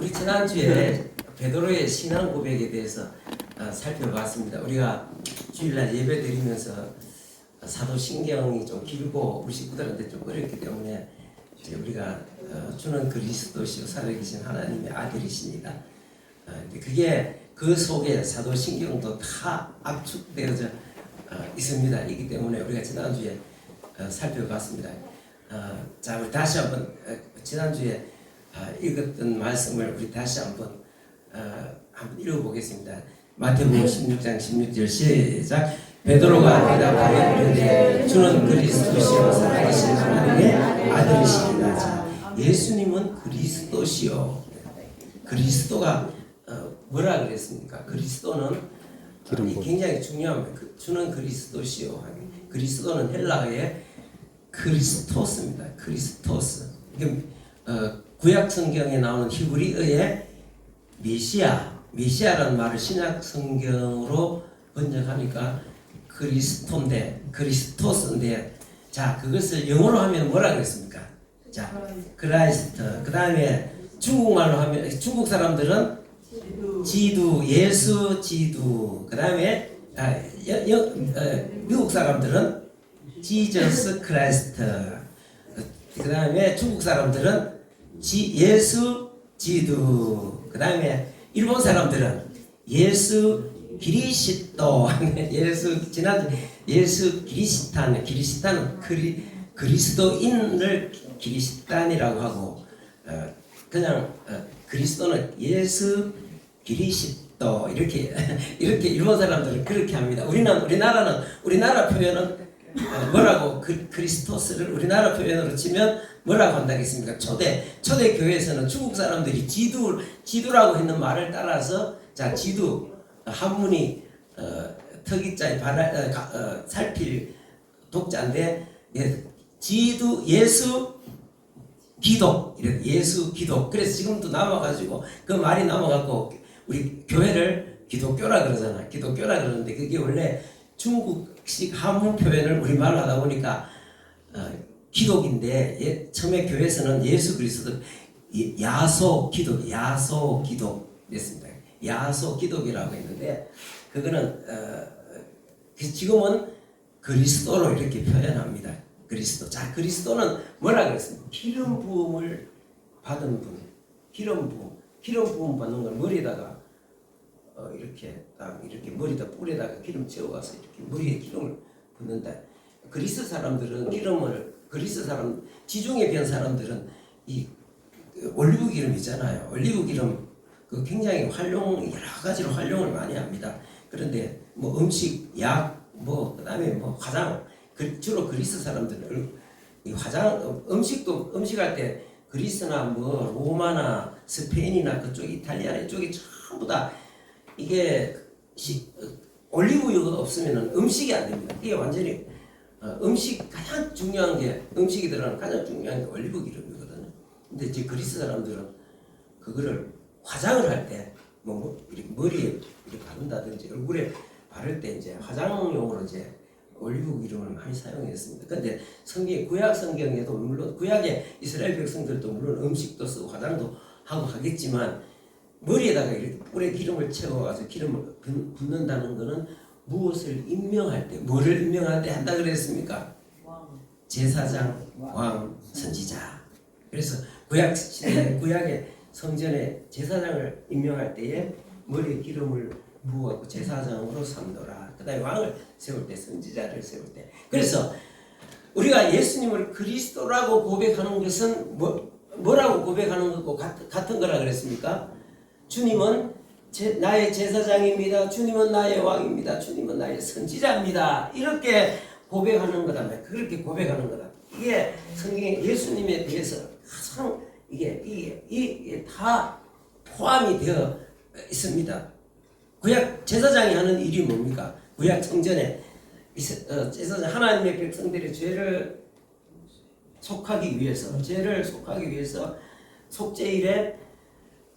우리 지난주에 베드로의 신앙 고백에 대해서 살펴봤습니다. 우리가 주일날 예배 드리면서 사도신경이 좀 길고 우리 식구들한테 좀 어렵기 때문에 이제 우리가 주는 그리스도시요 살아계신 하나님의 아들이십니다. 그게 그 속에 사도신경도 다 압축되어져 있습니다. 이기 때문에 우리가 지난주에 살펴봤습니다. 자, 우리 다시 한번 지난주에 읽었던 말씀을 우리 다시 한번 읽어보겠습니다. 마태복음 16장 16절 시작. 베드로가 대답하여 이르되 주는 그리스도시요 살아계신 하나님의 아들이시니라. 자, 예수님은 그리스도시요. 그리스도가 뭐라 그랬습니까? 그리스도는 굉장히 중요합니다. 주는 그리스도시요. 그리스도는 헬라어의 크리스토스입니다. 크리스토스. 구약 성경에 나오는 히브리어의 메시아라는 말을 신약 성경으로 번역하니까 크리스토스인데, 자, 그것을 영어로 하면 뭐라 그랬습니까? 자, 크라이스트. 그 다음에 중국말로 하면 중국 사람들은 지두, 예수 지두. 그 다음에 미국 사람들은 지저스 크라이스트. 그 다음에 중국 사람들은 예수 지두. 그 다음에 일본 사람들은 예수 그리스도. 예수 그리스탄은 그리스도인을 그리스탄이라고 하고, 그냥 그리스도는 예수 그리스도 이렇게 일본 사람들은 그렇게 합니다. 우리나라 표현은 뭐라고 그리스토스를 우리나라 표현으로 치면 뭐라고 한다겠습니까? 초대 교회에서는 중국 사람들이 지두라고 했는 말을 따라서, 자, 지두 한문이 특이자에 살필 독자인데, 지두 예수 기독, 예수 기독. 그래서 지금도 남아가지고 그 말이 남아갖고 우리 교회를 기독교라 그러잖아. 기독교라 그러는데 그게 원래 중국식 한문 표현을 우리말로 하다 보니까 기독인데, 처음에 교회에서는 예수 그리스도 야소 기독 됐습니다. 야소 기독이라고 했는데, 그거는 지금은 그리스도로 이렇게 표현합니다. 그리스도. 자, 그리스도는 뭐라 그랬습니까? 기름 부음을 받은 분. 기름 부음 받는 걸 머리에다가 이렇게 머리다 뿔에다가 기름 채워가서 이렇게 머리에 기름을 붓는다. 그리스 사람들은 지중해 변 사람들은 이 올리브 기름 있잖아요. 올리브 기름 굉장히 여러 가지로 활용을 많이 합니다. 그런데 뭐 음식, 약, 그다음에 화장, 주로 그리스 사람들은 음식할 때 그리스나 로마나 스페인이나 그쪽 이탈리아 이쪽이 전부 다 이게 올리브유가 없으면 음식이 안 됩니다. 이게 완전히 가장 중요한 게, 음식이 들어가는 가장 중요한 게 올리브 기름이거든요. 근데 이제 그리스 사람들은 그거를 화장을 할 때 이렇게 머리에 이렇게 바른다든지 얼굴에 바를 때 이제 화장용으로 이제 올리브 기름을 많이 사용했습니다. 그런데 구약 성경에도 물론 구약의 이스라엘 백성들도 물론 음식도 쓰고 화장도 하고 하겠지만, 머리에다가 이렇게 뿔에 기름을 채워가지고 기름을 붓는다는 것은 무엇을 임명할 때, 뭐를 임명할 때 한다 그랬습니까? 제사장, 왕, 선지자. 그래서 구약의 성전에 제사장을 임명할 때에 머리에 기름을 부어갖고 제사장으로 삼더라. 그 다음에 왕을 세울 때, 선지자를 세울 때. 그래서 우리가 예수님을 그리스도라고 고백하는 것은 뭐라고 고백하는 것과 같은 거라 그랬습니까? 주님은 나의 제사장입니다. 주님은 나의 왕입니다. 주님은 나의 선지자입니다. 이렇게 고백하는 거다. 그렇게 고백하는 거다. 이게 성경에 예수님에 대해서 가장 이게 다 포함이 되어 있습니다. 구약 제사장이 하는 일이 뭡니까? 구약 성전에 제사장, 하나님의 백성들의 죄를 속하기 위해서 속죄일에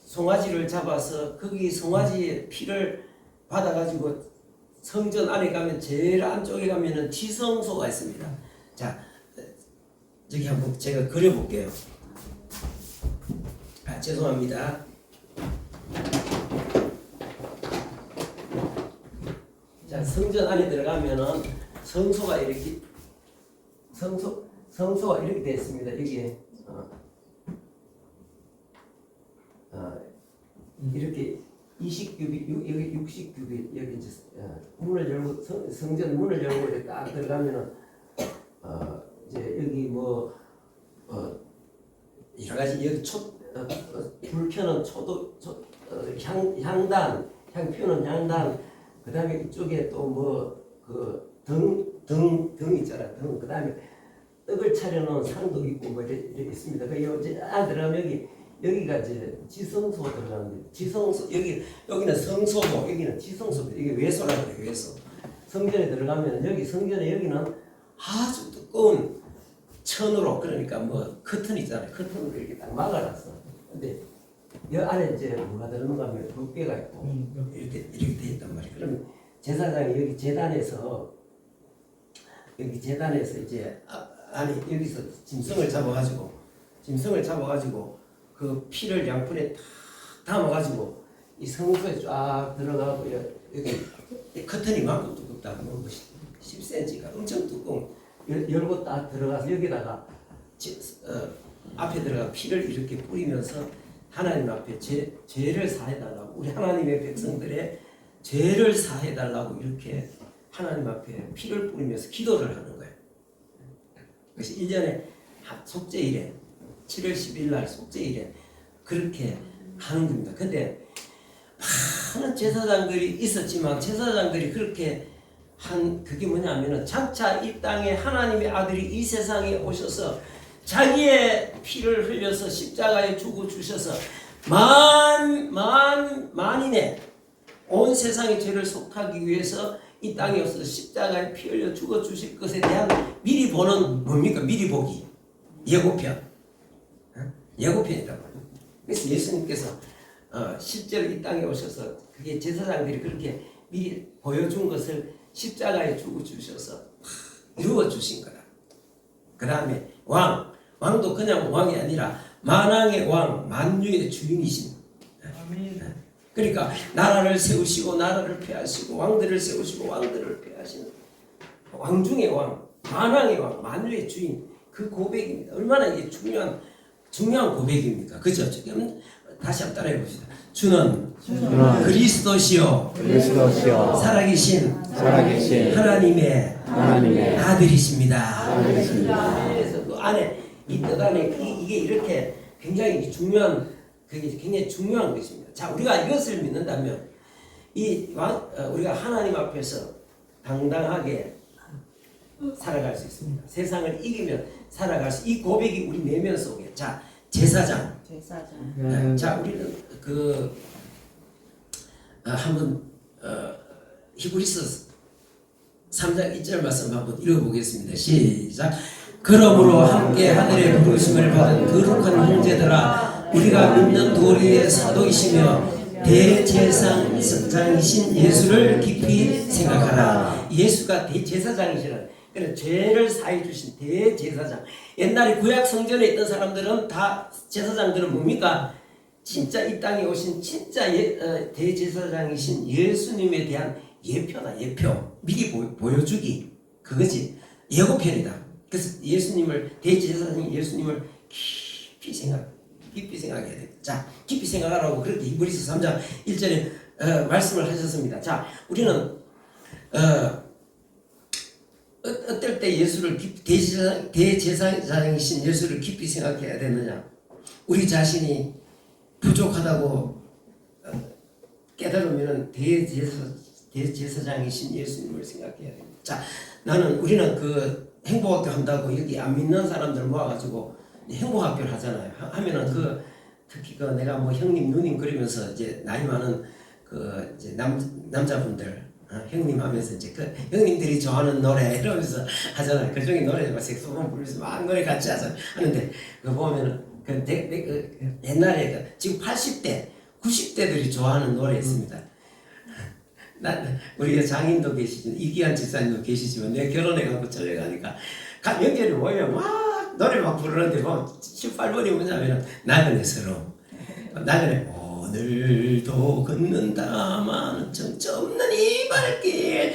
송아지를 잡아서 거기 송아지의 피를 받아가지고 성전 안에 가면 제일 안쪽에 가면은 지성소가 있습니다. 자, 저기 한번 제가 그려볼게요. 죄송합니다. 자, 성전 안에 들어가면은 성소가 이렇게 성소가 이렇게 되어 있습니다. 여기에 이렇게 20규빗, 여기 60규빗, 여기 이제 문을 열고 성전 문을 열고 이렇게 딱 들어가면은 이제 여기 뭐 여러 가지 여기 불 켜는 향단, 향 피우는 향단, 그 다음에 이쪽에 또 뭐 등 있잖아. 등. 그 다음에 떡을 차려놓은 상도 있고 뭐 이렇게 있습니다. 그 이제 들어가면 여기가 이제 지성소 들어가는데 지성소 여기는 성소고 여기는 지성소. 이게 외소라고 해요. 외소. 성전에 들어가면 여기 성전에 여기는 아주 두꺼운 천으로 그러니까 뭐 커튼 있잖아요. 커튼으로 이렇게 딱 막아놨어. 근데 이 안에 이제 뭐가 들어가는가 하면 벽배가 있고 이렇게 돼 있단 말이에요. 그러면 제사장이 여기 재단에서 이제 안에 여기서 짐승을 잡아가지고 그 피를 양푼에 탁 담아가지고 이 성소에 쫙 들어가고 여기 커튼이 만큼 두껍다. 뭐 10cm가 엄청 두꺼운 열고 딱 들어가서 여기다가 앞에 들어가 피를 이렇게 뿌리면서 하나님 앞에 죄를 사해달라고 우리 하나님의 백성들의 죄를 사해달라고 이렇게 하나님 앞에 피를 뿌리면서 기도를 하는 거예요. 그래서 1년에 속죄일에 7월 10일 날 속죄일에 그렇게 하는 겁니다. 근데 많은 제사장들이 있었지만 제사장들이 그렇게 한 그게 뭐냐면은 장차 이 땅에 하나님의 아들이 이 세상에 오셔서 자기의 피를 흘려서 십자가에 죽어 주셔서 만인의 온 세상의 죄를 속하기 위해서 이 땅에 오셔서 십자가에 피 흘려 죽어 주실 것에 대한 미리 보는 뭡니까? 미리 보기 예고편. 예고편이라고. 그래서 예수님께서 실제로 이 땅에 오셔서 그게 제사장들이 그렇게 미리 보여준 것을 십자가에 죽어 주셔서 이루어 주신 거다. 그 다음에 왕도 그냥 왕이 아니라 만왕의 왕, 만유의 주인이신. 그러니까 나라를 세우시고 나라를 폐하시고 왕들을 세우시고 왕들을 폐하시는 왕 중의 왕, 만왕의 왕, 만유의 주인. 그 고백입니다. 얼마나 이게 중요한 고백입니까? 그죠? 지금 다시 한번 따라해 봅시다. 주는 그리스도시요 살아계신 하나님의 아들이십니다. 그래서 그 안에 이 뜻 안에 이게 이렇게 굉장히 중요한 것입니다. 자, 우리가 이것을 믿는다면 우리가 하나님 앞에서 당당하게 살아갈 수 있습니다. 세상을 이기면 살아갈 수. 이 고백이 우리 내면 속에. 자, 제사장. 자, 우리는 한번 히브리서 3장 1절 말씀 한번 읽어보겠습니다. 시작. 그러므로 함께 하늘의 부르심을 받은 거룩한 형제들아, 우리가 믿는 도리의 사도이시며 대제사장이신 예수를 깊이 생각하라. 예수가 대제사장이시라. 그래서 죄를 사해 주신 대제사장. 옛날에 구약 성전에 있던 사람들은 다 제사장들은 뭡니까? 진짜 이 땅에 오신 진짜 대제사장이신 예수님에 대한 예표다. 예표. 미리 보여주기. 그거지. 예고편이다. 그래서 대제사장인 예수님을 깊이 생각해야 돼. 자, 깊이 생각하라고 그렇게 히브리서 3장 1절에 말씀을 하셨습니다. 자, 우리는 어떨 때 예수를 대제사장이신 예수를 깊이 생각해야 되느냐? 우리 자신이 부족하다고 깨달으면 대제사장이신 예수님을 생각해야 됩니다. 자, 우리는 행복학교 한다고 여기 안 믿는 사람들 모아가지고 행복학교를 하잖아요. 하면은 특히 내가 뭐 형님 누님 그러면서 이제 나이 많은 이제 남자분들 형님 하면서 이제 형님들이 좋아하는 노래 이러면서 하잖아요. 그 중에 노래 막 색소폰 부르면서 막 노래 같이 하는데 보면은 옛날에 지금 80대 90대들이 좋아하는 노래 있습니다. 우리가 장인도 계시지만 이기한 집사님도 계시지만 내가 결혼해갖고 저래 가니까 명절에 모이면 막 노래 막 부르는데 18번이 뭐냐면 나그네 서로 나그네 하늘도 걷는다마는 정처 없는 이 발길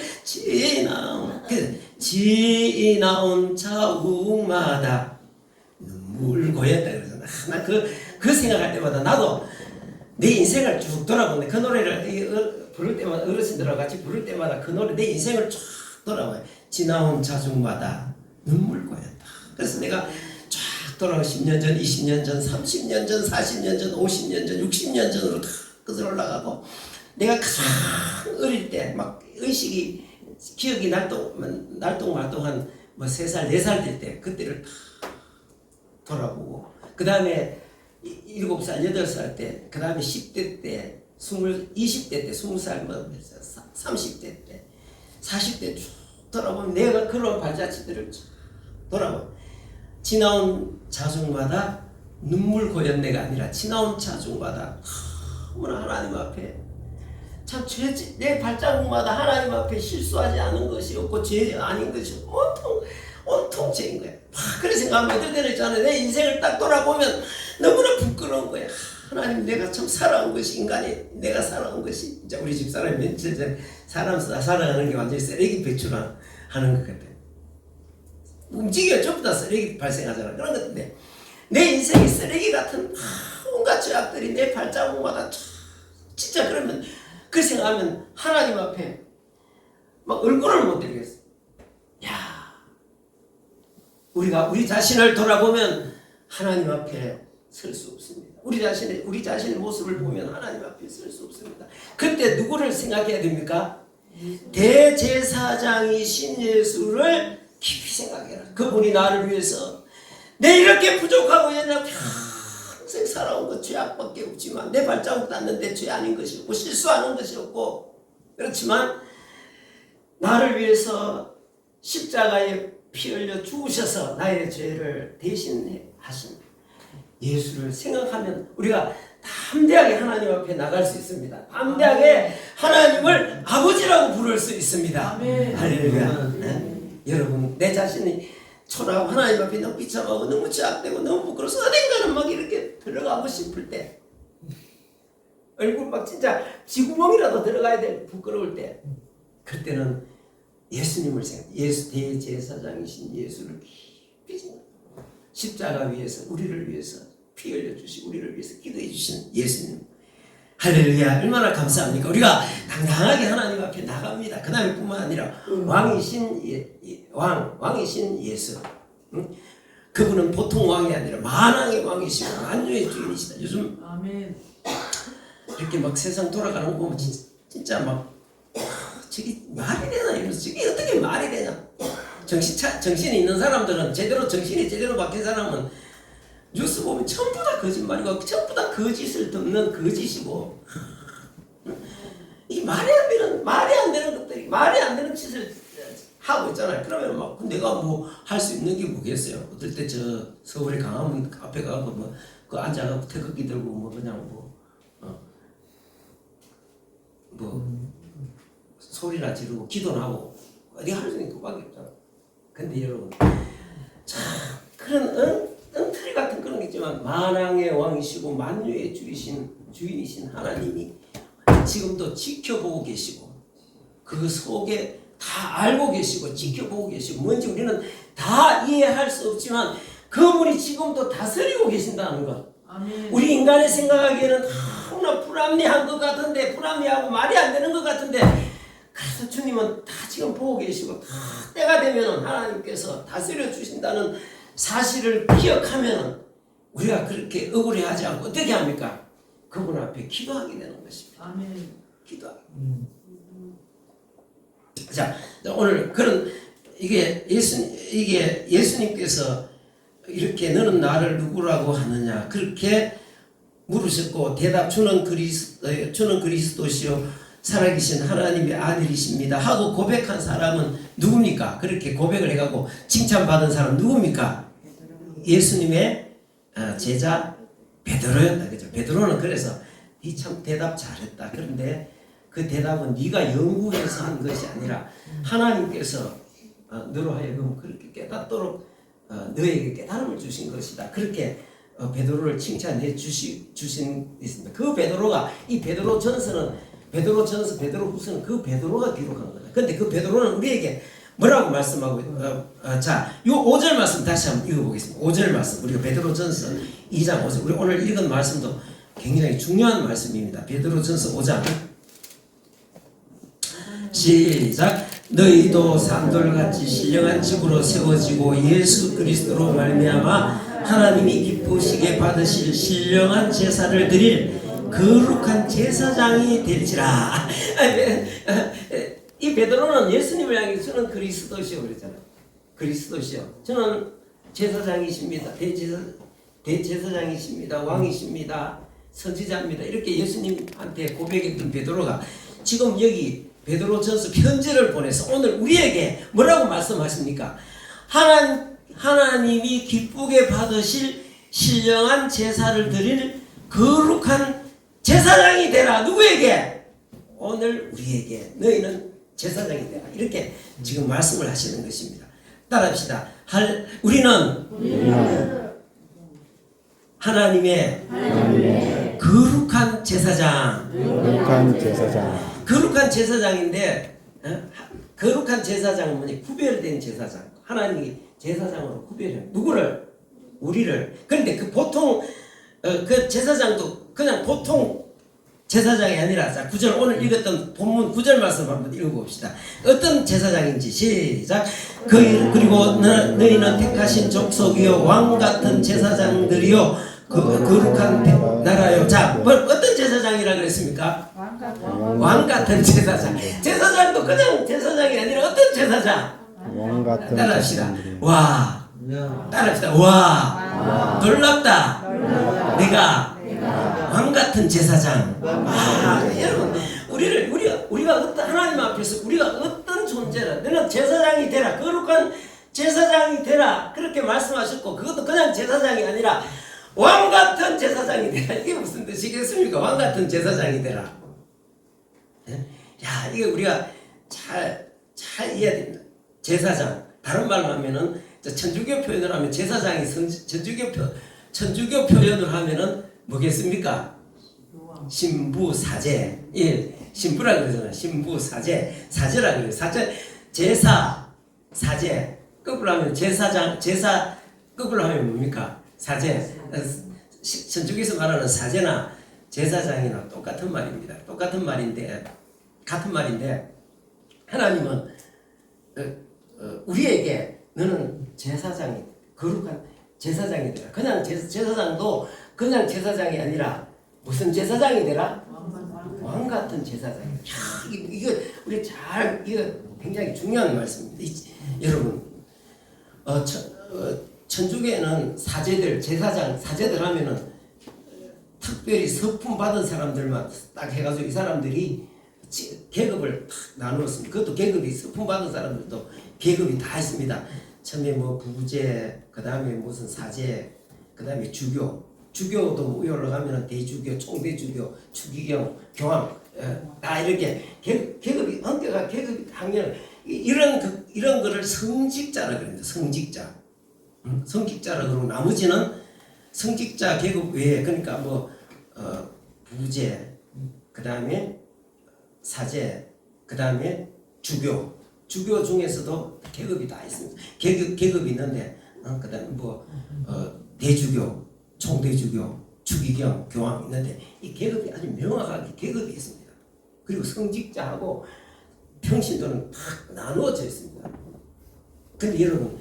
지나온 자욱마다 눈물 고였다 그러잖아. 나 그 생각할 때마다 나도 내 인생을 쭉 돌아보는데 그 노래를 부를 때마다 어르신들하고 같이 부를 때마다 그 노래 내 인생을 쫙 돌아봐요. 지나온 자중마다 눈물 고였다. 그래서 내가 쫙 돌아가 10년 전, 20년 전, 30년 전, 40년 전, 50년 전, 60년 전으로 다 끝을 올라가고 내가 가장 어릴 때 막 의식이 기억이 날똥말똥한 뭐 3살, 4살 될 때 그때를 다 돌아보고 그 다음에 7살, 8살 때, 그 다음에 10대 때, 20대 때, 20살, 30대 때, 40대 쭉 돌아보면 내가 그런 발자취들을 쭉 돌아보면 지나온 자중마다 눈물 고였네가 아니라 지나온 자중마다 너무나 하나님 앞에 참 내 발자국마다 하나님 앞에 실수하지 않은 것이 없고 죄 아닌 것이 온통 죄인 거야. 그래 생각하면 어떨 때는 있잖아요. 내 인생을 딱 돌아보면 너무나 부끄러운 거야. 하나님 내가 참 살아온 것이 인간이 내가 살아온 것이 이제 우리 집사람이 며칠 전에 사람 살아가는 게 완전히 쓰레기 배출하는 것 같아. 움직여 전부 다 쓰레기 발생하잖아. 그런 것 같은데 내 인생이 쓰레기 같은 온갖 죄악들이 내 발자국마다 진짜 그러면 그 생각하면 하나님 앞에 막 얼굴을 못 들겠어. 야, 우리가 우리 자신을 돌아보면 하나님 앞에 설 수 없습니다. 우리 자신의 모습을 보면 하나님 앞에 설 수 없습니다. 그때 누구를 생각해야 됩니까? 대제사장이신 예수를 깊이 생각해라. 그분이 나를 위해서 내 이렇게 부족하고 옛날 평생 살아온 것 죄악밖에 없지만 내 발자국 닿는데 죄 아닌 것이 없고 실수하는 것이 없고 그렇지만 나를 위해서 십자가에 피 흘려 죽으셔서 나의 죄를 대신하신 예수를 생각하면 우리가 담대하게 하나님 앞에 나갈 수 있습니다. 담대하게 하나님을 아버지라고 부를 수 있습니다. 아멘. 할렐루야. 여러분 내 자신이 초라하고 하나님 앞에 너무 비참하고 너무 죄악되고 너무 부끄러워서 어딘가는 막 이렇게 들어가고 싶을 때 얼굴 막 진짜 쥐구멍이라도 들어가야 돼 부끄러울 때 그때는 예수님을 생각해. 예수 대제사장이신 예수를 깊이 생각해. 십자가 위에서 우리를 위해서 피 흘려주시고 우리를 위해서 기도해 주신 예수님 할렐루야. 얼마나 감사합니까. 우리가 당당하게 하나님 앞에 나갑니다. 그 다음에 뿐만 아니라 왕이신 예수 그분은 보통 왕이 아니라 만왕의 왕이시고 만주의 주인이시다. 요즘 아멘. 이렇게 막 세상 돌아가는 거 보면 진짜 막 저게 말이 되나 이러면서 저게 어떻게 말이 되냐. 정신이 있는 사람들은 정신이 제대로 박힌 사람은 뉴스 보면 전부 다 거짓말이고 전부 다 거짓을 듣는 거짓이고 이 말이 안 되는 것들이 말이 안 되는 짓을 하고 있잖아요. 그러면 막 내가 뭐 할 수 있는 게 뭐겠어요. 어떨 때 저 서울의 강화문 앞에 가고 뭐 그 앉아가고 태극기 들고 뭐 그냥 소리나 지르고 기도나 하고 어디 할 수 있는 것밖에 없잖아. 근데 여러분 참 그런 엉터리 같은 그런 게 있지만 만왕의 왕이시고 만유의 주인이신 하나님이 지금도 지켜보고 계시고 그 속에 다 알고 계시고 지켜보고 계시고 뭔지 우리는 다 이해할 수 없지만 그분이 지금도 다스리고 계신다는 것. 아멘. 우리 인간의 생각하기에는 너무나 불합리한 것 같은데 불합리하고 말이 안 되는 것 같은데 그래서 주님은 다 지금 보고 계시고 다 때가 되면 하나님께서 다스려 주신다는 사실을 기억하면 우리가 그렇게 억울해하지 않고 어떻게 합니까? 그분 앞에 기도하게 되는 것입니다. 아멘. 기도하게. 자, 오늘 이게 예수님께서 이렇게 너는 나를 누구라고 하느냐 그렇게 물으셨고 주는 그리스도시요 살아계신 하나님의 아들이십니다 하고 고백한 사람은 누굽니까? 그렇게 고백을 해가고 칭찬받은 사람 누굽니까? 예수님의 제자 베드로였다. 그죠? 베드로는 그래서 이 참 대답 잘했다. 그런데 그 대답은 네가 연구해서 한 것이 아니라 하나님께서 너로 하여금 그렇게 깨닫도록 너에게 깨달음을 주신 것이다. 그렇게 베드로를 칭찬해 주신 있습니다. 그 베드로가 이 베드로전서 베드로후서는 그 베드로가 기록한 거다. 근데 그 베드로는 우리에게 뭐라고 말씀하고 자, 요 5절 말씀 다시 한번 읽어보겠습니다. 5절 말씀 우리가 베드로전서 2장 5절 우리 오늘 읽은 말씀도 굉장히 중요한 말씀입니다. 베드로전서 5장 시작. 너희도 산돌같이 신령한 집으로 세워지고 예수 그리스도로 말미암아 하나님이 기쁘시게 받으실 신령한 제사를 드릴 거룩한 제사장이 될지라. 이 베드로는 예수님을 향해 저는 그리스도시요 그랬잖아요. 그리스도시요. 저는 제사장이십니다. 대제사장이십니다. 왕이십니다. 선지자입니다. 이렇게 예수님한테 고백했던 베드로가 지금 여기 베드로전서 편지를 보내서 오늘 우리에게 뭐라고 말씀하십니까? 하나님이 기쁘게 받으실 신령한 제사를 드릴 거룩한 제사장이 되라. 누구에게? 오늘 우리에게 너희는 제사장이 되라. 이렇게 지금 말씀을 하시는 것입니다. 따라합시다. 우리는 하나님의 거룩한 제사장. 거룩한 제사장인데 거룩한 제사장은 뭐냐? 구별된 제사장. 하나님이 제사장으로 구별해요. 누구를? 우리를. 그런데 그 보통 그 제사장도 그냥 보통 제사장이 아니라 자 9절 오늘 읽었던 본문 9절 말씀 한번 읽어봅시다. 어떤 제사장인지 시작. 그리고 너희는 택하신 족속이요 왕같은 제사장들이요 거룩한 나라요. 자, 어떤 제사장이라 그랬습니까? 왕같은 제사장. 제사장도 그냥 제사장이 아니라 어떤 제사장? 왕같은. 따라합시다. 와. 따라합시다. 와. 놀랍다. 내가 왕같은 제사장. 여러분, 우리가 어떤 하나님 앞에서 우리가 어떤 존재라. 너는 제사장이 되라. 거룩한 제사장이 되라. 그렇게 말씀하셨고 그것도 그냥 제사장이 아니라 왕같은 제사장이 되라. 이게 무슨 뜻이겠습니까? 왕같은 제사장이 되라. 야, 이게 우리가 잘 이해해야 됩니다. 제사장. 다른 말로 하면은 천주교 표현을 하면 제사장이 천주교 표현을 하면은 뭐겠습니까? 신부 사제. 예, 신부라 그러잖아요. 신부 사제. 사제라 그래요. 사제, 제사, 사제. 거꾸로 하면 제사장, 제사 거꾸로 하면 뭡니까? 사제. 천주교에서 말하는 사제나 제사장이나 똑같은 말입니다. 똑같은 말인데 같은 말인데 하나님은 우리에게 너는 제사장이 거룩한 제사장이 되라. 그냥 제사장도 그냥 제사장이 아니라 무슨 제사장이 되라? 왕 같은 제사장이. 이거 우리 이거 굉장히 중요한 말씀입니다. 여러분, 천주교에는 사제들, 사제들 하면은 특별히 서품 받은 사람들만 딱 해가지고 이 사람들이 계급을 탁 나누었습니다. 그것도 계급이 서품 받은 사람들도 계급이 다 있습니다. 처음에 뭐 부제, 그 다음에 무슨 사제, 그 다음에 주교도 위에 올라가면은 대주교, 총대주교, 추기경, 교황, 다 이렇게 계급이 한계가 계급이 당연 이런 거를 성직자라 그럽니다. 성직자라 그러고 나머지는 성직자 계급 외에 그러니까 뭐 부제, 그 다음에 사제, 그 다음에 주교 중에서도 계급이 다 있습니다. 계급이 있는데 그 다음에 뭐 대주교, 총대주교, 추기경, 교황 있는데 이 계급이 아주 명확하게 계급이 있습니다. 그리고 성직자하고 평신도는 다 나누어져 있습니다. 근데 여러분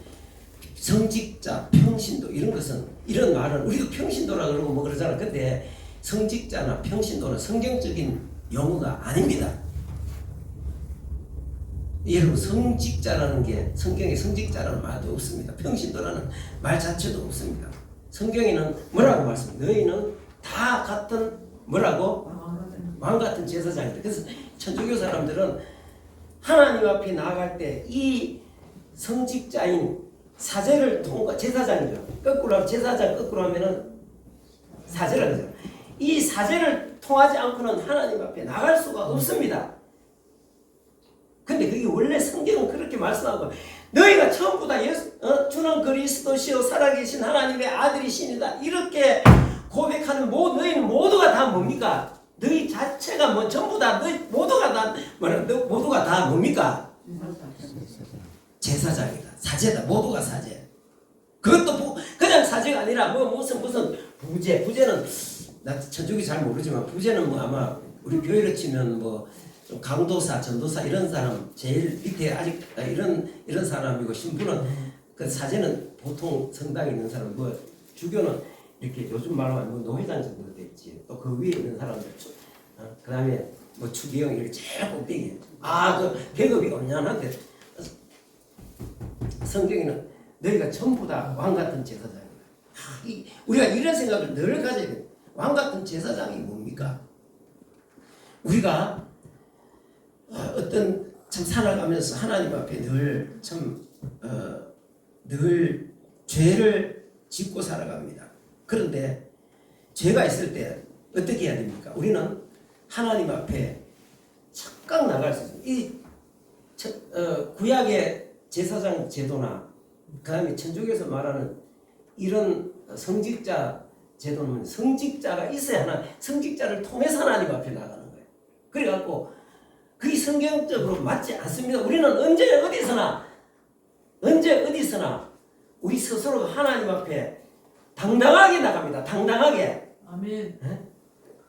성직자, 평신도 이런 것은 이런 말은 우리도 평신도라 그러고 뭐 그러잖아. 근데 성직자나 평신도는 성경적인 용어가 아닙니다. 여러분 성직자라는 게 성경에 성직자라는 말도 없습니다. 평신도라는 말 자체도 없습니다. 성경에는 뭐라고 말씀합니다. 너희는 다 같은 뭐라고? 왕 같은 제사장이다. 그래서 천주교 사람들은 하나님 앞에 나아갈 때 이 성직자인 사제를 통과 제사장이죠. 거꾸로 하면 제사장 거꾸로 하면은 사제라 그러죠. 이 사제를 통하지 않고는 하나님 앞에 나갈 수가 없습니다. 근데 그게 원래 성경은 그렇게 말씀하고 너희가 전부 다 주는 그리스도시요 살아계신 하나님의 아들이시니다 이렇게 고백하는 너희는 모두가 다 뭡니까? 너희 자체가 뭐 전부 다 너희 모두가 다 모두가 다 뭡니까? 제사장이다. 사제다. 모두가 사제. 그것도 그냥 사제가 아니라 무슨 부제는 나 천주교 잘 모르지만 부제는 뭐 아마 우리 교회로 치면 뭐 좀 강도사, 전도사 이런 사람 제일 밑에 아직 이런 사람이고 신부는 그 사제는 보통 성당에 있는 사람 주교는 이렇게 요즘 말로 하면 노회장 정도 돼 있지. 또 그 위에 있는 사람들 그다음에 추기경 이렇게 제일 꼭대기. 그 계급이 온연한데 성경에는 너희가 전부 다 왕 같은 제사장이다. 우리가 이런 생각을 늘 가져야 돼. 왕 같은 제사장이 뭡니까? 우리가 어떤 참 살아가면서 하나님 앞에 늘 죄를 짓고 살아갑니다. 그런데 죄가 있을 때 어떻게 해야 됩니까? 우리는 하나님 앞에 착각 나갈 수 있습니다. 구약의 제사장 제도나 그 다음에 천주교에서 말하는 이런 성직자 제도는 성직자가 있어야 성직자를 통해서 하나님 앞에 나가는 거예요. 그래갖고 그게 성경적으로 맞지 않습니다. 우리는 언제 어디서나 우리 스스로 하나님 앞에 당당하게 나갑니다. 당당하게. 아멘.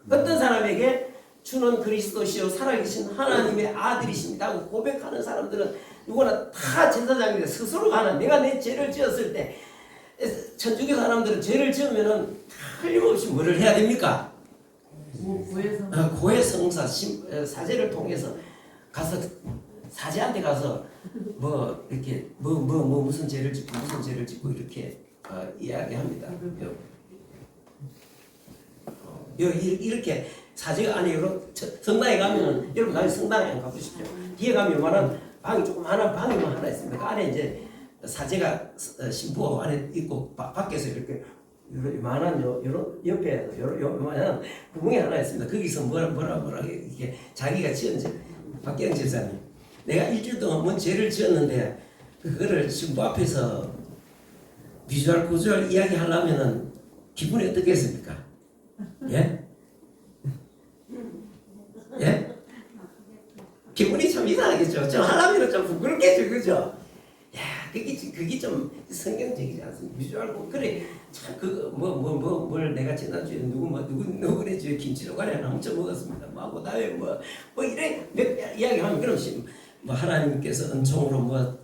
어떤 사람에게 주는 그리스도시요 살아계신 하나님의 아들이십니다 하고 고백하는 사람들은 누구나 다 제사장인데 스스로가 하나 내가 내 죄를 지었을 때 천주교 사람들은 죄를 지으면은 틀림없이 뭐를 해야 됩니까? 고해성사 사제를 통해서 가서 사제한테 가서 이렇게 무슨 죄를 짓고 이렇게 이야기합니다. 이렇게 사제가 안에 성당에 가면은 여러분 나중에 성당에 안 가보십시오. 뒤에 가면 요만한 방이 조그마한 방이만 하나 있습니다. 그 안에 이제 사제가 신부가 안에 있고 밖에서 이렇게 요만한 옆에 요만한 구멍이 하나 있습니다. 거기서 뭐라 이렇게 자기가 지은 죄 박경 집사님 내가 일주일 동안 뭔 죄를 지었는데 그거를 신부 앞에서 비주얼 구주얼 이야기 하려면은 기분이 어떻겠습니까? 예? 예? 기분이 참 이상하겠죠. 좀 하려면 좀 부끄럽겠죠, 그죠? 야, 그게 좀 성경적이지 않습니까? 비주얼 그래 참 뭘 내가 지난주에 누구네 집에 김치로가리 하나 훔쳐 먹었습니다. 그다음에 이래 이야기하면 그럼 하나님께서 은총으로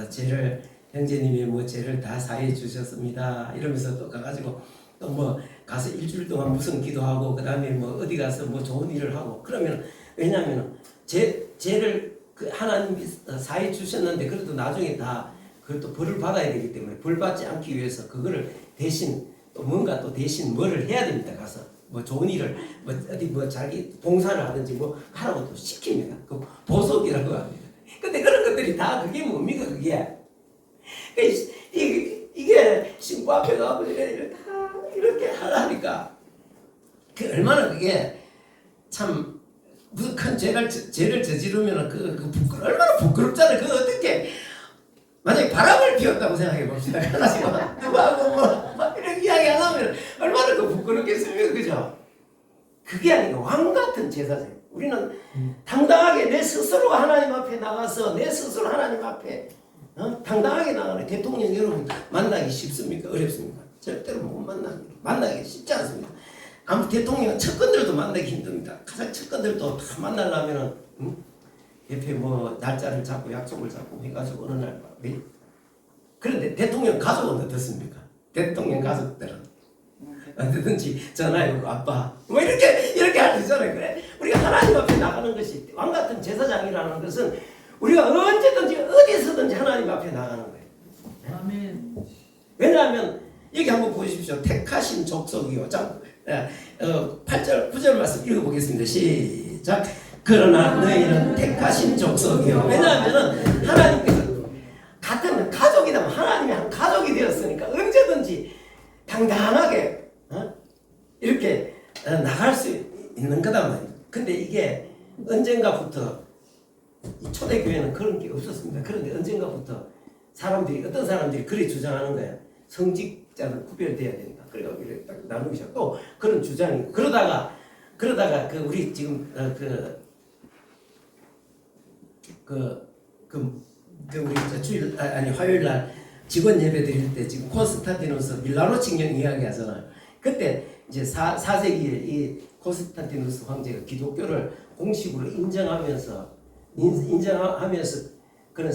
죄를 형제님이 죄를 다 사해 주셨습니다. 이러면서 또 가가지고 또 가서 일주일 동안 무슨 기도하고 그다음에 어디 가서 좋은 일을 하고 그러면 왜냐하면 죄를 하나님이 사해 주셨는데 그래도 나중에 다 그것도 벌을 받아야 되기 때문에 벌 받지 않기 위해서 그거를 대신 또 뭔가 또 대신 뭐를 해야 됩니다. 가서 좋은 일을 어디 자기 봉사를 하든지 하라고 또 시킵니다. 그 보석이라고 합니다. 근데 그런 것들이 다 그게 뭡니까 그게? 이게 신부 앞에 가고 이렇게 하라니까 그 얼마나 그게 참 무슨 큰 죄를 저지르면 얼마나 부끄럽잖아요. 그거 어떻게 만약에 바람을 피웠다고 생각해 봅시다. 누구하고 이렇게 이야기 안 하면 얼마나 부끄럽겠습니까, 그죠? 그게 아니고 왕 같은 제사장. 우리는 당당하게 내 스스로가 하나님 앞에 나가서 내 스스로 하나님 앞에 당당하게 나가는 대통령 여러분 만나기 쉽습니까? 어렵습니까? 절대로 못 만나기 쉽지 않습니다. 아무 대통령 측근들도 만나기 힘듭니다. 가장 측근들도 다 만나려면은 옆에 날짜를 잡고 약속을 잡고 해가지고 어느 날 그런데 대통령 가족은 어떻습니까? 대통령 가족들은 언제든지 전화해오고 아빠 이렇게 할 수 있잖아요. 그래 우리가 하나님 앞에 나가는 것이 왕 같은 제사장이라는 것은 우리가 언제든지 어디서든지 하나님 앞에 나가는 거예요. 아멘. 왜냐하면 여기 한번 보십시오. 택하신 족속이요. 자, 8절 9절 말씀 읽어보겠습니다. 시작. 그러나 너희는 택하신 족속이요. 왜냐하면 하나님께서 같은 가족이다. 하나님이 한 가족이 되었으니까 언제든지 당당하게 이렇게 나갈 수 있는 거다 말이에요. 근데 이게 언젠가부터 이 초대교회는 그런 게 없었습니다. 그런데 언젠가부터 어떤 사람들이 그래 주장하는 거예요. 성직자는 구별돼야 되니까. 그래가지고 이렇게 딱 나누기 시작. 또 그런 주장이 그러다가 그 우리 지금 우리 주일 아니 화요일 날 직원 예배 드릴 때 지금 콘스탄티누스 밀라노 칙령 이야기 하잖아요. 그때 이제 4세기에 이 콘스탄티누스 황제가 기독교를 공식으로 인정하면서 그런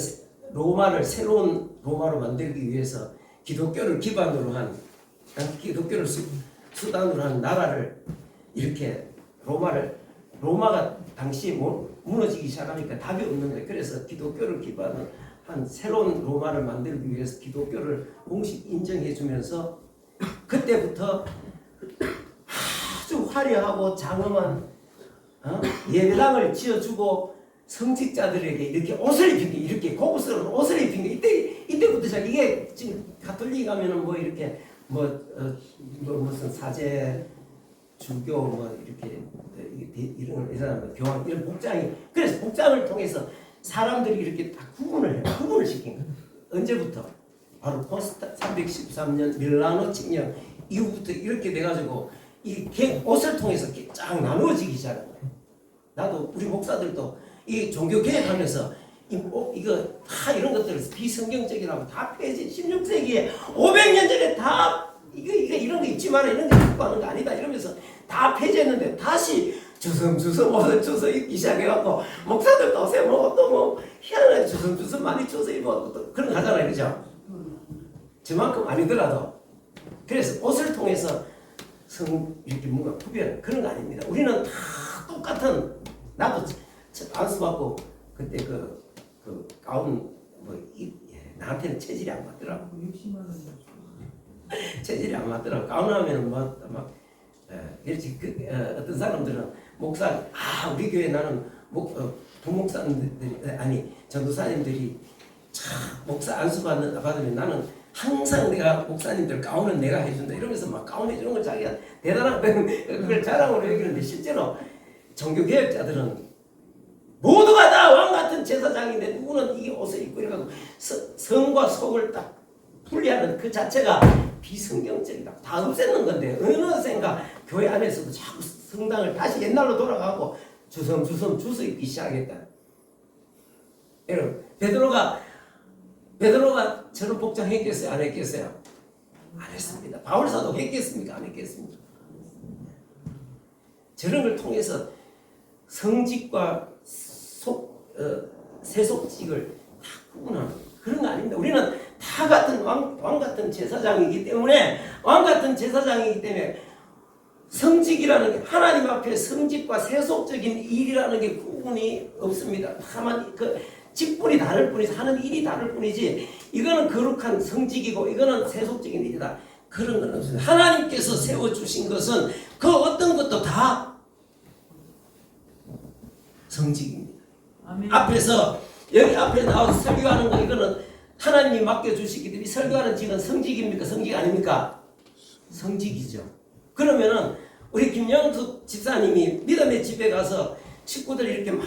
새로운 로마로 만들기 위해서 기독교를 기반으로 한 기독교를 수단으로 한 나라를 이렇게 로마가 당시 무너지기 시작하니까 답이 없는 거예요. 그래서 기독교를 기반으로 한 새로운 로마를 만들기 위해서 기독교를 공식 인정해 주면서 그때부터 아주 화려하고 장엄한 예배당을 지어주고 성직자들에게 이렇게 옷을 입힌 게 이렇게 고급스러운 옷을 입힌 게 이때부터 시작. 이게 지금 가톨릭 가면은 뭐 이렇게 무슨 사제 주교 뭐 이렇게 이런 교황 이런 복장이 그래서 복장을 통해서 사람들이 이렇게 다 구분을 시킨 거예요. 언제부터? 바로 313년 밀라노 칙령 이후부터 이렇게 돼가지고 이 옷을 통해서 쫙 나누어지기 시작한 거예요. 나도 우리 목사들도 이 종교 개혁하면서 이거 다 이런 것들을 비성경적이라고 다 폐지 16세기에 500년 전에 다 이거 이런 거 입지 마라 이런 거 입고 하는 거 아니다 이러면서 다 폐지했는데 다시 주섬주섬 옷을 주워 입기 시작해갖고 목사들도 요새 또 희한하게 주섬주섬 많이 주워서 입어 또 그런 거 하잖아요. 그죠? 저만큼 아니더라도 그래서 옷을 통해서 이렇게 뭔가 구별 그런 거 아닙니다. 우리는 다 똑같은 나도 안수받고 그때 그 가운 나한테는 체질이 안 맞더라고. 60만 원. 체질이 안 맞더라고. 가운하면은 막 그렇지. 어떤 사람들은 목사 우리 교회 나는 부목사님들이 아니 전도사님들이 참 목사 안수 받으면 나는 항상 내가 목사님들 가운은 내가 해준다 이러면서 막 가운 해주는 걸 자기가 대단한 그걸 자랑으로 여기는데 실제로 종교개혁자들은 모두가 다 왕같은 제사장인데 누구는 이 옷을 입고 이래가지고 성과 속을 딱 분리하는 그 자체가 비성경적이다. 다 없애는 건데 어느샌가 교회 안에서도 자꾸 성당을 다시 옛날로 돌아가고 주섬주섬 주워 입기 시작했다. 여러분 베드로가 저런 복장 했겠어요? 안 했겠어요? 안 했습니다. 바울사도 했겠습니까? 안 했겠습니까? 저런 걸 통해서 성직과 세속직을 다 구분하는 그런 거 아닙니다. 우리는 다 같은 왕 같은 제사장이기 때문에 성직이라는 게 하나님 앞에 성직과 세속적인 일이라는 게 구분이 없습니다. 다만 그 직분이 다를 뿐이지 하는 일이 다를 뿐이지 이거는 거룩한 성직이고 이거는 세속적인 일이다. 그런 건 없습니다. 하나님께서 세워주신 것은 그 어떤 것도 다 성직입니다. 아멘. 앞에서 여기 앞에 나와서 설교하는 거 이거는 하나님이 맡겨주시기 때문에 설교하는 직은 성직입니까? 성직 아닙니까? 성직이죠. 그러면은 우리 김영수 집사님이 믿음의 집에 가서 식구들 이렇게 막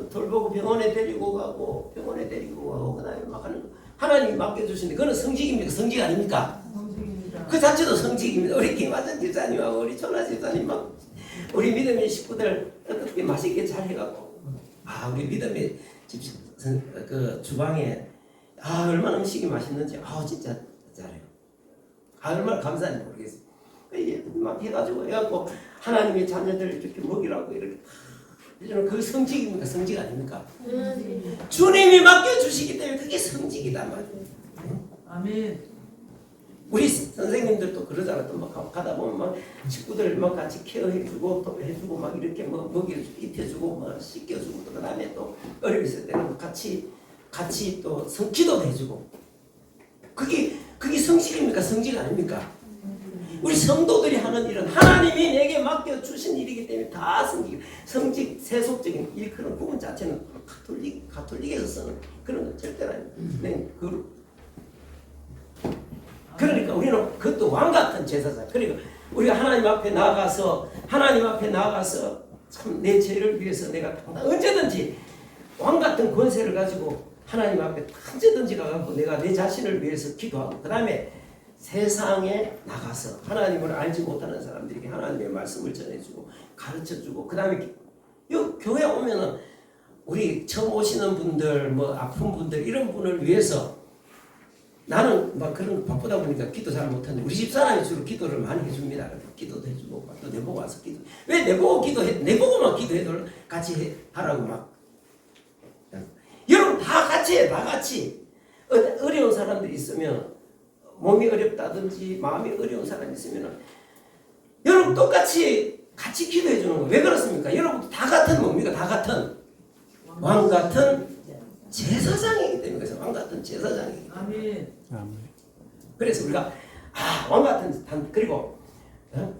돌보고 병원에 데리고 가고 그다음에 막 하는 거 하나님이 맡겨주시는데 그거는 성직입니까? 성직 아닙니까? 성직입니다. 그 자체도 성직입니다. 우리 김화전 집사님하고 우리 천하 집사님 막 우리 믿음의 식구들 어떻게 맛있게 잘 해갖고 우리 믿음의 집 그 주방에 얼마나 음식이 맛있는지 진짜 잘해요. 얼마나 감사한지 모르겠어요. 막 해가지고 하나님의 자녀들 이렇게 먹이라고 이렇게 이제는 그 성직입니까? 성직 아닙니까? 주님이 맡겨주시기 때문에 그게 성직이단 말이에요. 아멘. 우리 선생님들도 그러잖아. 또 막 가다 보면 막 식구들 막 같이 케어해주고 또 해주고 막 이렇게 뭐 먹이를 입혀주고 뭐 씻겨주고 또 그다음에 또 어릴 있을 때는 같이 또 기도도 해주고 그게 성직입니까? 성직 아닙니까? 우리 성도들이 하는 일은 하나님이 내게 맡겨주신 일이기 때문에 다 성직, 세속적인 일 그런 부분 자체는 가톨릭에서 쓰는 그런 건 절대로 아닙니다. 그러니까 우리는 그것도 왕같은 제사장. 그러니까 우리가 하나님 앞에 나아가서 참 내 죄를 위해서 내가 언제든지 왕 같은 권세를 가지고 하나님 앞에 언제든지 가갖고 내가 내 자신을 위해서 기도하고 그 다음에 세상에 나가서 하나님을 알지 못하는 사람들에게 하나님의 말씀을 전해주고 가르쳐주고 그 다음에 교회 오면은 우리 처음 오시는 분들 뭐 아픈 분들 이런 분을 위해서 나는 막 그런 바쁘다 보니까 기도 잘 못하는데 우리 집사람이 주로 기도를 많이 해줍니다. 기도도 해주고 또 내보고 와서 기도 왜 내보고 기도해 내보고만 기도해도 같이 하라고 막 여러분 다 같이 해 다 같이 어려운 사람들이 있으면 몸이 어렵다든지 마음이 어려운 사람이 있으면 여러분 똑같이 같이 기도해 주는 거예요. 왜 그렇습니까? 여러분 다 같은 뭡니까? 다 같은 왕 같은 제사장이기 때문에 그래서 왕 같은 제사장이기 때문에 아멘. 그래서 우리가 왕 같은 그리고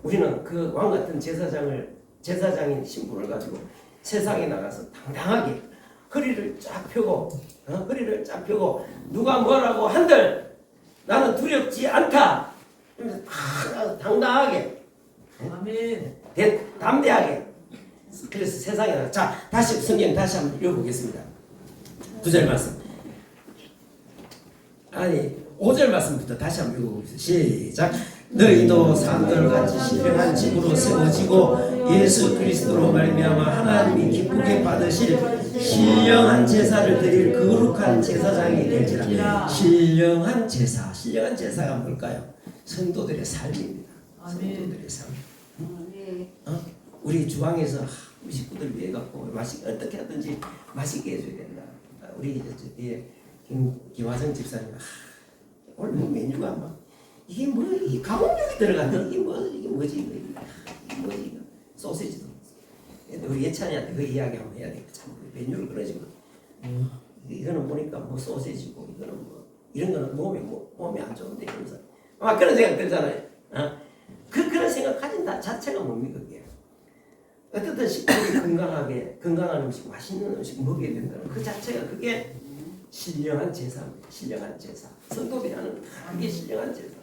우리는 그 왕 같은 제사장인 신분을 가지고 세상에 나가서 당당하게 허리를 쫙 펴고 허리를 쫙 펴고 누가 뭐라고 한들 나는 두렵지 않다. 당당하게 아멘. 담대하게 그래서 세상에 나가 자 다시 성경 다시 한번 읽어보겠습니다. 9절 말씀 아니 5절 말씀부터 다시 한번 읽어보겠습니다. 시작. 너희도 산돌같이 신령한 집으로 세워지고 예수 그리스도로 말미암아 하나님이 기쁘게 받으실 신령한 제사를 드릴 거룩한 제사장이 될지라. 신령한 제사가 뭘까요? 성도들의 삶입니다. 성도들의 삶. 우리 주방에서 우리 식구들 위해 갖고 어떻게 하든지 맛있게 해줘야 된다. 우리 뒤에 김화성 집사님 오늘 뭐 메뉴가 막 이게 뭐 이 가공육이 들어간다. 이게 뭐지 이거 소시지도. 우리 예찬이한테 그 이야기 한번 해야 되겠다. 참 메뉴를 그러지만 이거는 보니까 뭐 소시지고 이거는 뭐 이런 거는 몸에 안 좋은데 이러면서 그런 생각 들잖아요. 그런 생각 가진 자체가 뭡니까 그게? 어떻든 식구들이 건강한 음식, 맛있는 음식 먹어야 된다는 그 자체가 그게 신령한 제사입니다. 신령한 제사. 성도들이 하는 그게 신령한 제사.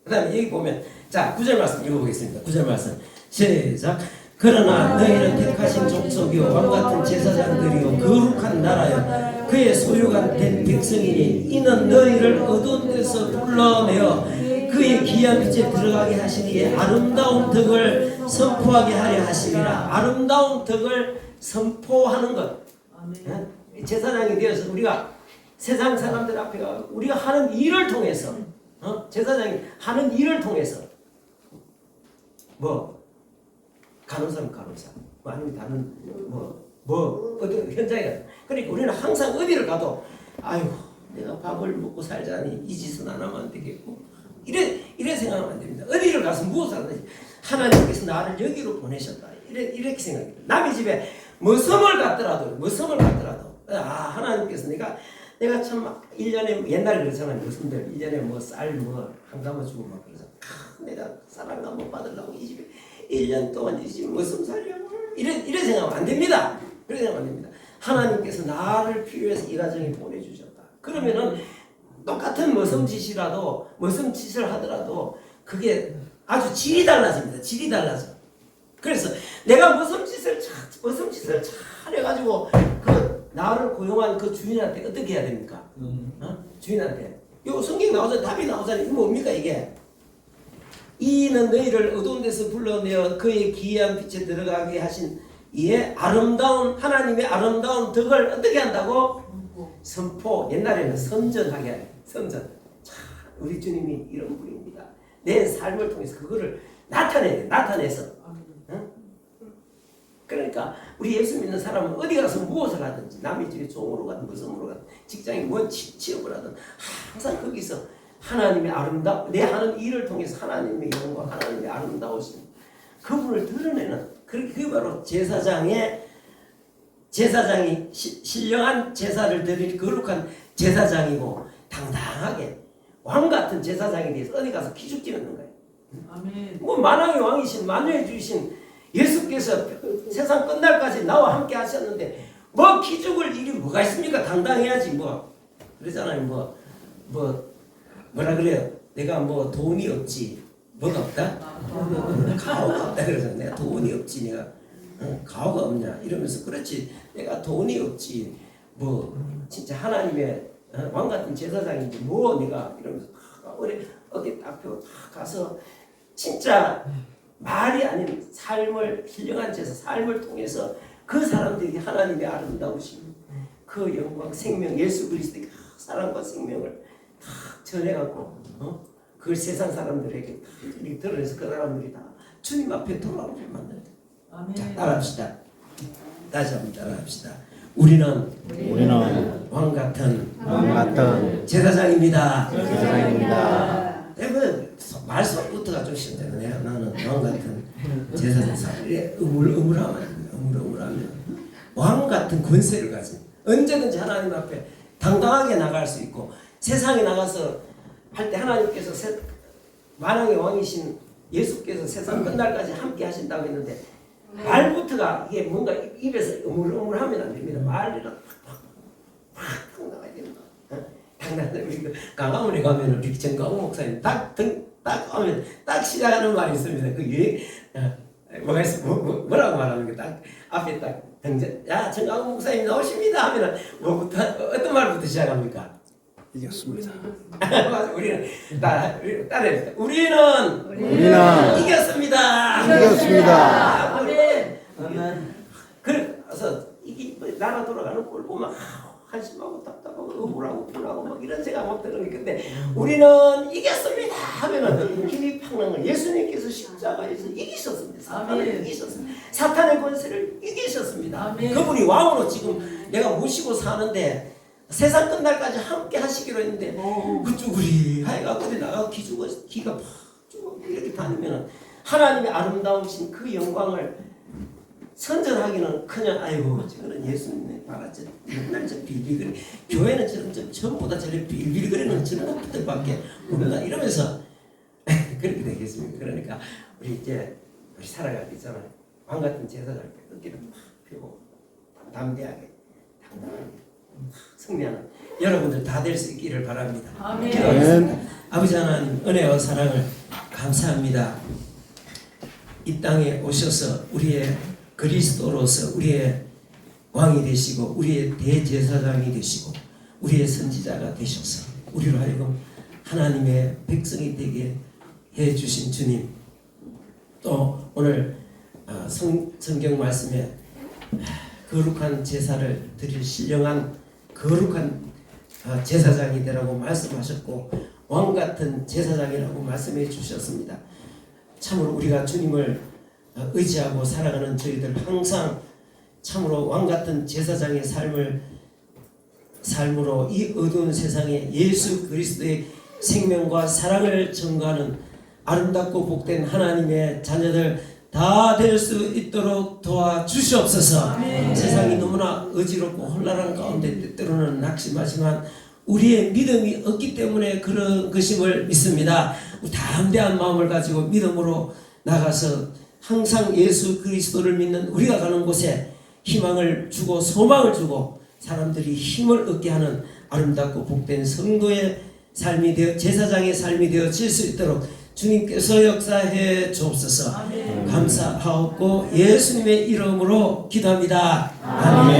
그 다음에 여기 보면 자 9절 말씀 읽어보겠습니다. 9절 말씀 시작. 그러나 너희는 택하신 족속이요 왕같은 제사장들이요 거룩한 나라요 그의 소유가 된 백성이니 이는 너희를 어두운 데서 불러내어 그의 귀한 빛에 들어가게 하시기에 아름다운 덕을 선포하게 하려 하시리라. 아름다운 덕을 선포하는 것. 제사장이 되어서 우리가 세상 사람들 앞에 가 우리가 하는 일을 통해서 제사장이 하는 일을 통해서 뭐 간호사 뭐 아니면 다른 뭐 어떤 현장에 가서 그러니까 우리는 항상 어디를 가도 아유 내가 밥을 먹고 살자니 이 짓은 안 하면 안 되겠고 이래 생각하면 안 됩니다. 어디를 가서 무엇을 하든지 하나님께서 나를 여기로 보내셨다. 이렇게 생각합니다. 남의 집에 머섬을 갔더라도 하나님께서 내가 참 1년에 옛날에 그러잖아요. 머슴들 1년에 뭐 쌀 한 가마 주고 막 그래서 내가 쌀 한 가마 받으려고 이 집에 1년 동안 이 집에 머슴 살려고 이래 생각하면 안 됩니다. 그렇게 생각하면 안 됩니다. 하나님께서 나를 필요해서 이 가정에 보내주셨다. 그러면은 똑같은 머슴짓을 하더라도 그게 아주 질이 달라집니다. 질이 달라져. 그래서 내가 머슴짓을 잘 해가지고 그 나를 고용한 그 주인한테 어떻게 해야 됩니까? 주인한테 요 성경 나오잖아요. 답이 나오잖아요. 이거 뭡니까 이게? 이는 너희를 어두운 데서 불러내어 그의 기이한 빛에 들어가게 하신 이에 하나님의 아름다운 덕을 어떻게 한다고? 선포. 옛날에는 선전하게 하요. 선전. 자, 우리 주님이 이런 분입니다. 내 삶을 통해서 그거를 나타내서. 응? 그러니까 우리 예수 믿는 사람은 어디 가서 무엇을 하든지 남의 집에 종으로 가든 무성으로 가든 직장에 뭔 취업을 하든 항상 거기서 하나님의 내 하는 일을 통해서 하나님의 영광, 하나님의 아름다우신 그분을 드러내는 그게 바로 제사장이 신령한 제사를 드릴 거룩한 제사장이고 당당하게 왕 같은 제사장에 대해서 어디 가서 기죽지는 거예요. 아멘. 뭐 만왕의 왕이신 만유해 주신 예수께서 세상 끝날까지 나와 함께 하셨는데 뭐 기죽을 일이 뭐가 있습니까? 당당해야지 뭐 그러잖아요. 뭐라 그래요? 내가 뭐 돈이 없지 뭐가 없다? 가오가 없다 그러잖아. 내가 돈이 없지 내가 가오가 없냐 이러면서 그렇지 내가 돈이 없지 뭐 진짜 하나님의 왕 같은 제사장인지 뭐 내가 이러면서 우리 어깨 딱 펴고 딱 가서 진짜 말이 아닌 삶을 힐링한 제사 삶을 통해서 그 사람들이 하나님의 아름다우심 그 영광 생명 예수 그리스도의 그 사랑과 생명을 다 전해갖고 그 세상 사람들에게 다 이렇게 드러내서 그 사람들이 다 주님 앞에 돌아오길 만든다. 아멘. 자, 따라합시다. 다시 한번 따라합시다. 우리는 왕 같은 제사장입니다. 내가 말씀부터가 좀 싫잖아요. 나는 왕 같은 제사장 사람이 우물우물하면 왕 같은 권세를 가진 언제든지 하나님 앞에 당당하게 나갈 수 있고 세상에 나가서 할 때 하나님께서 만왕의 왕이신 예수께서 세상 끝날까지 함께 하신다고 했는데 말부터가 이게 뭔가 입에서 우물우물하면 안 됩니다. 말이라 팍팍 나가야 됩니다. 당당히 우리 강화문에 가면은 우리 정강호 목사님 딱 하면 딱 시작하는 말이 있습니다. 그게 뭐가 있어 뭐라고 말하는 게 딱 앞에 딱 등장 야 정강호 목사님 나오십니다 하면은 뭐부터 어떤 말부터 시작합니까? 이겼습니다. 맞아 우리는 따라해봅시다. 우리는 이겼습니다. 아멘. 그래서 이게 나라 돌아가는 꼴 보면 한심하고 답답하고 억울하고 분하고 막 이런 생각 못 드는 게 근데 우리는 이겼습니다 하면은 힘이 팍 나는 거예요. 예수님께서 십자가에서 이기셨습니다. 사탄을 이기셨습니다. 사탄의 권세를 이기셨습니다. 아멘. 그분이 왕으로 지금 내가 모시고 사는데 세상 끝날까지 함께 하시기로 했는데 그쭈구리 하여가 어디 나가고 기가 팍 죽어 이렇게 다니면 하나님의 아름다우신 그 영광을 선전하기는 그냥 아이고 저거는 예수님의 바라지 맨날 저 빌빌거리 교회는 저런 전부 다 저런 빌빌거리는 저런 것들밖에 없나 이러면서 그렇게 되겠습니다. 그러니까 우리 살아갈 때 있잖아요. 왕 같은 제사장 어깨를 막 펴고 담대하게 당당하게 승리하는 여러분들 다 될 수 있기를 바랍니다. 아멘. 기도하겠습니다. 아버지 하나님 은혜와 사랑을 감사합니다. 이 땅에 오셔서 우리의 그리스도로서 우리의 왕이 되시고 우리의 대제사장이 되시고 우리의 선지자가 되셔서 우리로 하여금 하나님의 백성이 되게 해주신 주님 또 오늘 성경 말씀에 거룩한 제사를 드릴 신령한 거룩한 제사장이 되라고 말씀하셨고 왕같은 제사장이라고 말씀해 주셨습니다. 참으로 우리가 주님을 의지하고 살아가는 저희들 항상 참으로 왕같은 제사장의 삶으로 이 어두운 세상에 예수 그리스도의 생명과 사랑을 전가하는 아름답고 복된 하나님의 자녀들 다 될 수 있도록 도와주시옵소서. 세상이 너무나 어지럽고 혼란한 가운데 때로는 낙심하지만 우리의 믿음이 없기 때문에 그런 것임을 믿습니다. 담대한 마음을 가지고 믿음으로 나가서 항상 예수 그리스도를 믿는 우리가 가는 곳에 희망을 주고 소망을 주고 사람들이 힘을 얻게 하는 아름답고 복된 성도의 삶이 되어 제사장의 삶이 되어질 수 있도록 주님께서 역사해 주옵소서. 감사하옵고 예수님의 이름으로 기도합니다. 아멘.